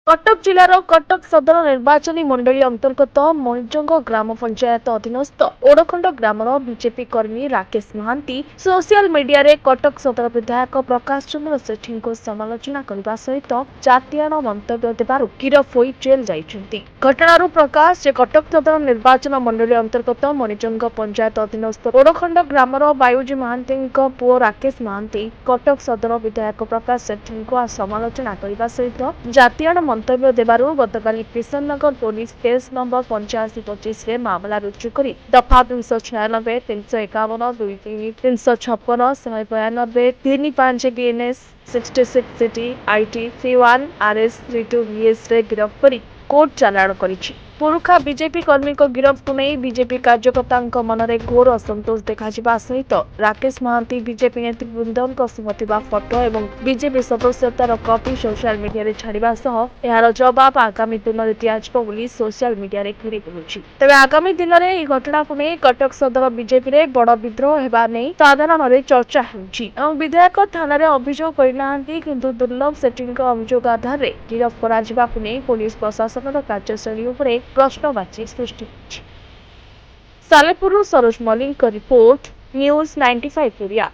कटक जिलार कटक सदर निर्वाचन मंडली अंतर्गत मणिजंग ग्राम पंचायत अधीनस्थ ओडखंड ग्रामर बीजेपी कर्मी राकेश महांती सोशल मीडिया रे कटक सदर विधायक प्रकाश चंद्र सेठी को समालोचना करने सहित जातीयण मंतव्य देवार गिरफ होई जेल जाइछन्ति। घटनारू प्रकाश जे कटक सदर निर्वाचन मंडली अंतर्गत मणिजंग पंचायत अधीनस्थ ओडखंड ग्रामर बायुजी महांती पुओ राकेश महांती कटक सदर विधायक प्रकाश सेठी को समालोचना करने सहित जातीयण मंतव्य देवारू गतकाली किशननगर पुलिस केस नंबर 8525 मामला रुजु करी दफा 296 351 23 356 192 35 BNS 66 city IT C1 RS 32 VS रे गिरफ्त करी कोर्ट चालाण करिछि। पुरुखा बीजेपी कर्मी को गिरफ्त को नहीं बीजेपी कार्यकर्ता मनरे घोर असंतोष देखा सहित राकेश महांती बीजेपी नेतृवृंद सह फोटो और बीजेपी सदस्यतार कॉपी सोशल मीडिया रे छाड़िबा सह यार जवाब आगामी दिन में दियाजिबो बोली सोशल मीडिया रे घूरी बुलुछि। तेबे आगामी दिन में यह घटना को नहीं कटक सदर बीजेपी रे बड़ विद्रोह हेबा नहीं साधारण रे चर्चा होछि। विधायक थाना रे अभियोग करिनाहांती किंतु दुर्लभ सेठीଙ୍କ अभियोग आधार रे गिरफ्त करा जिबाकु नहीं पुलिस प्रशासन कार्यशैली उपरे प्रश्नवाची सृष्टि होछि। Salepur Saroj Malik report news 95 India.